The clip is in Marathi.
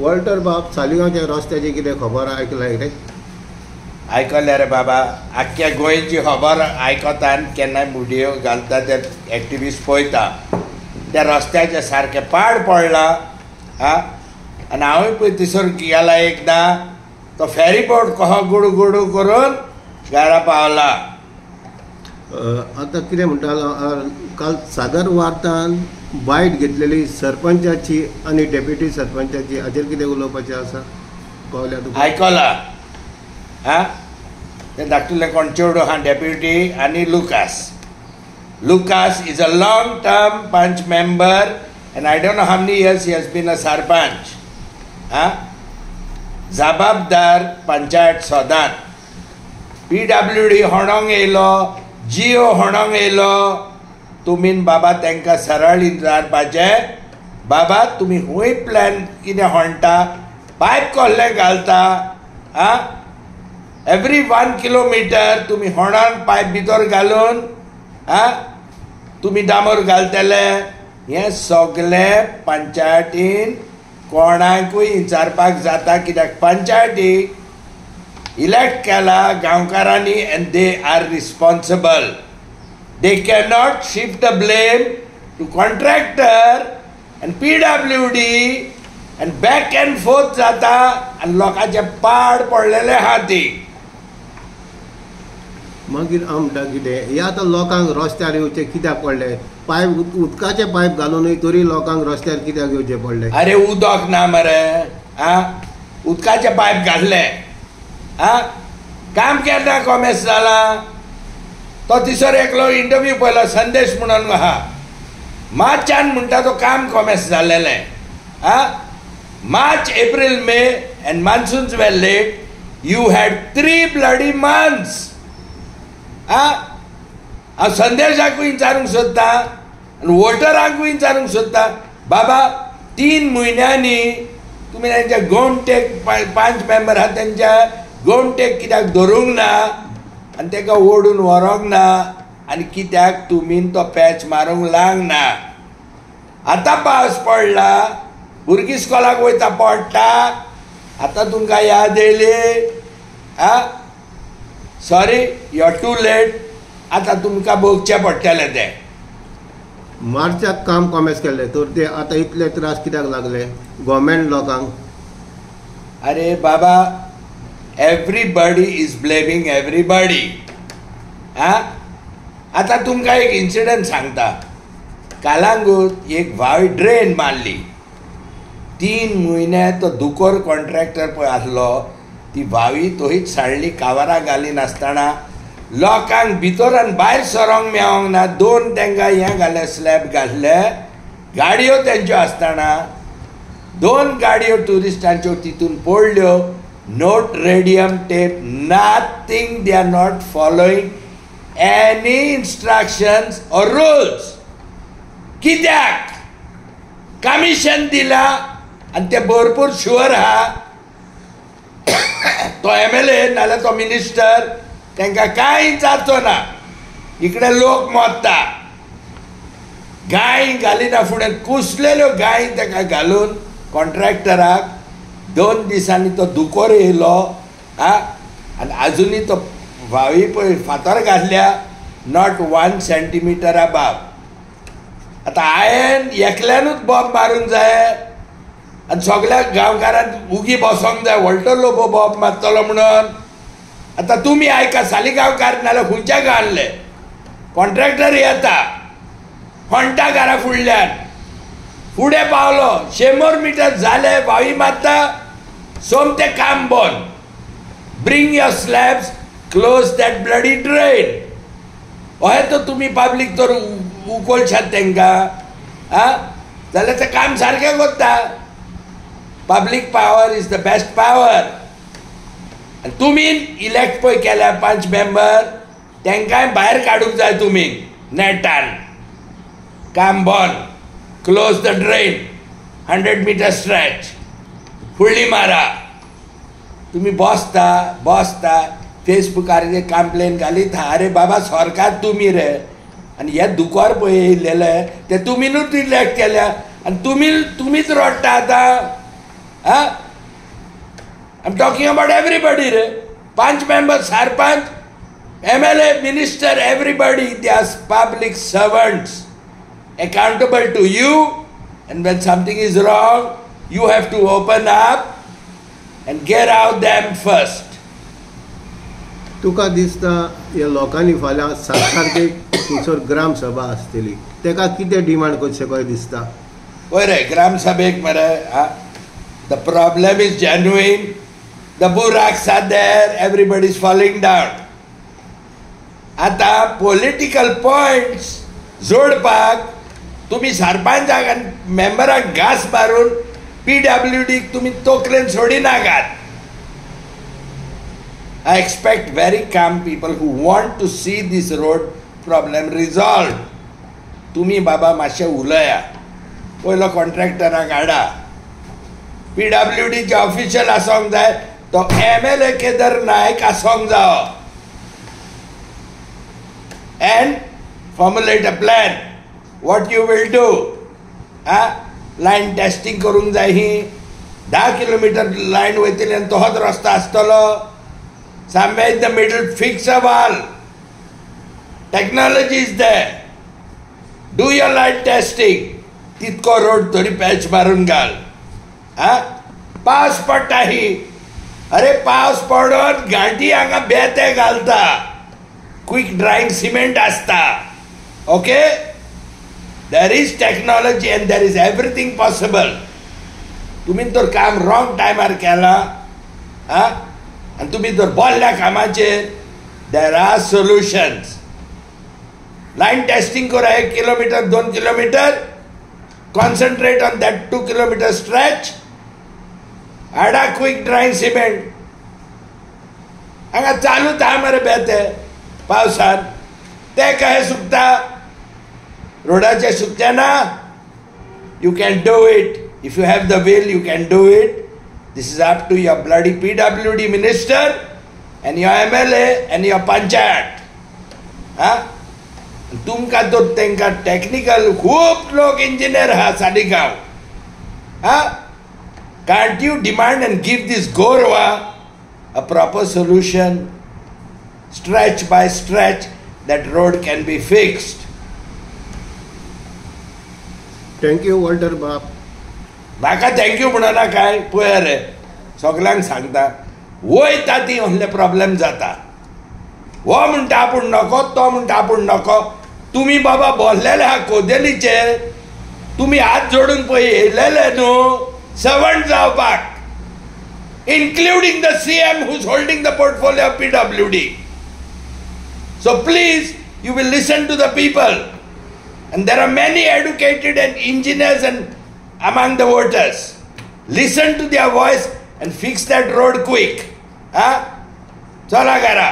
वॉल्टर बाब सालिगांवच्या रस्त्याची कितें खबर आयकलाय रे? आयकल्या रे बाबा, आख्ख्या गोंयची खबर आयकता आनी केन्नाय व्हिडियो घालता ते एक्टिविस्ट पळयता. त्या रस्त्याचे सारकें पाड पडला आनी हांवूय पळय थंयसर गेला एकदां. तो फेरी बोट कहो गुडू गुडू करून घरा पावला. आतां कितें म्हणटालो काल सागर वार्तान बायट घेतलेली सरपंचाची आनी डेप्युटी सरपंचाची, हाचेर कितें उलोवपाचें आसा? कळल्या तुका? आयकलां ते धाकटुले कोण चेडूं आहा डेप्युटी आनी Lucas is a long-term Panch member and I don't know how many years he has been a Sarpanch. Zababdar Panchayat Sodan. PWD honong येयलो, GO honong येयलो. तुमीन बाबा तांकां सरळ विचारपाचें, बाबा तुमी खूंय प्लॅन कितें हाडटा, पायप कोल्ले घालता, एवरी 1 किलोमीटर तुमी होणान पायप भितर घालून तुमी डांबर घालतले. हें सगळें पंचायतीन कोणाकूय विचारपाक जाता, कित्याक पंचायतीक इलेक्ट केला गांवकारांनी and they are responsible. They cannot shift the blame to contractor and PWD and back and forth जाता आनी लोकांचे पाड पडलेले आहा ती. मागीर हांव म्हणटा कितें, हे आतां लोकांक रस्त्यार येवचे कित्याक पडले? पायप उदकाचे पायप घालूनय तरी लोकांक रस्त्यार कित्याक येवचे पडले? अरे उदक ना मरे, उदकाचे पायप घातले, काम केन्ना कॉमेस जाला. तो तिसर एकलो इंटरव्यू पळयलो संदेश म्हणून आहा, मार्चान म्हणटा तो काम कॉमेस जाल्लेलें. March, April, May and monsoons were late. You had 3 bloody months. हांव संदेशाकूय विचारूंक सोदता आनी वोटरांकूय विचारूंक सोदता, बाबा 3 म्हयन्यांनी तुमी तांच्या गोमटेक 5 मेंबर आहात तांच्या गोमटेक कित्याक धरूंक ना आनी ताका ओडून व्हरोंक ना, आनी कित्याक तुमी तो पॅच मारूंक लावंक ना. आतां पावस पडला, भुरगीं इस्कॉलाक वयता पडटा, आतां तुमकां याद येयली. Sorry, you are too late. आतां तुमकां भोगचें पडटलें तें. मार्चाक काम कॉमेस केलें तर ते आतां इतले त्रास कित्याक लागले गव्हर्मेंट लोकांक? अरे बाबा, एवरीबडी इज ब्लेमिंग एवरीबडी. आतां तुमकां एक इन्सिडंट सांगता. कालांगूट एक व्हाळी ड्रेन मारली. 3 म्हयने तो दुकोर कॉन्ट्रॅक्टर पळय आसलो, ती व्हावी तोहीच साडली कावरां घाली नासतना. लोकांक भितर आनी भायर सरोंक मेळोंक ना. 2 तांकां हें घाले, स्लॅब घातले, गाडयो तेंच्यो आसतना 2 गाडयो ट्युरिस्टांच्यो तितून पडल्यो. Note radium tape, nothing. They are not following any instructions or rules. कित्याक? कमिशन दिला आनी ते भरपूर शुअर आहा तो MLA नाल्यार तो मिनिस्टर तांकां कांय जावचो ना. इकडे लोक मोत्ता. गाय घालिना फुडें कुसलेल्यो गाय ताका घालून कॉन्ट्रॅक्टराक 2 दिसांनी तो दुकोर येयलो. आनी आजुनी तो व्हावी पळय फातर घातल्या, नॉट 1 सेंटीमीटर अबाव. आतां हांवें एकल्यानूच बॉब मारूंक जाय आनी सगळ्या गांवकारांक उगी बसोंक जाय व्हडलो बॉब मारतलो म्हणून. आतां तुमी आयका, सालिगांवकार नाल्यार खंयच्या गांवले कॉन्ट्रॅक्टर येता, फणटा घरा फुडल्यान फुडें पावलो, 100 मिटर जाले, व्हावी मारता, सोमतें काम बंद. Bring your slabs, close that bloody drain. अहें तर तुमी पब्लीक तर उखलशात तांकां, जाल्यार तें काम सारकें करता. Public power is the best power. आनी तुमी इलेक्ट पळय केल्या 5 मेंबर, तांकांय भायर काडूंक जाय तुमी नेटान. काम बंद, close the drain, 100 metre stretch, फुडली मारा. तुमी बसता फेसबुकार कंप्लेन घालीत. अरे बाबा, सरकार तुमी रे, आनी हे दुकोर पळय येयलेले ते तुमीनूच इलेक्ट केल्या आनी तुमीच रडटा आतां. I'm talking about everybody, re. 5 members, sarpanch, MLA, minister, everybody, they are public servants, accountable to you, and when something is wrong, you have to open up and get out them first. तुका दिसता ह्या लोकांनी फाल्यां 7 तारखेक थंयसर ग्राम सभा आसतली, तेका कितें डिमांड करचें कशें दिसता? पळय रे, ग्राम सभेक मरे, the problem is genuine, the buraks are there, everybody is falling down. आता पॉलिटिकल पॉइंट्स जोडपाक तुम्ही सरपंचाक आनी मेंबराक घास मारून PWDक तुम्ही तोकलेन सोडिनाकात. I expect very calm people who want to see this road problem resolved. तुम्ही बाबा मातशें उलया, पयलो कॉन्ट्रॅक्टराक हाडा. PWDचे ऑफिशियल आसोंक जाय, तो MLA केदार नायक आसोंक जायो, and formulate a plan what you will do. Line testing करूंक जाय. ही 10 किलोमीटर लायन वयतली आनी तोच रस्तो आसतलो. Somewhere in the middle, fix a wall. Technology is there. Do your light testing. तितको रोड थोडी पॅच मारून घाल. पावस पडटा ही, अरे पावस पडोन घाटी हांगा बेते घालता, क्विक ड्रायिंग सिमेंट आसता. Okay, there is technology and there is everything possible. तुम्ही तर काम रॉंग टायमार केला, आणि तुम्ही तर बोलल्या कामाचेर. There are solutions. Line testing करा 1 kilometre 2 kilometre, concentrate on that 2 kilometre stretch. हाडा क्विक ड्रायिंग सिमेंट. हांगा चालू था मरे बेते पावसान, ते कशें सुकता? रोडाचे सुकचे ना. You can do it. If you have the will, you can do it. This is up to your bloody PWD minister and your MLA and your panchayat. तुमका तो तेंका टेक्निकल खूप लोक इंजिनियर हा साडिगांव. Can't you demand and give this Gorwa a proper solution, stretch by stretch, that road can be fixed. Thank you, Walter Baap. म्हाका थँक्यू म्हणना काय. पळय रे, सगळ्यांक सांगता, वयता ती असले प्रॉब्लेम जाता. हो म्हणटा आपूण नको, तो म्हणटा आपूण नको. तुम्ही बाबा बोललेले हा कोदेलीचेर, तुम्ही हात जोडून पळय येयलेले न्हू सर्वंट जावपाक, including the CM who's holding the portfolio of PWD. So please, you will listen to the people, and there are many educated and engineers and among the voters. Listen to their voice and fix that road quick. Chala gara.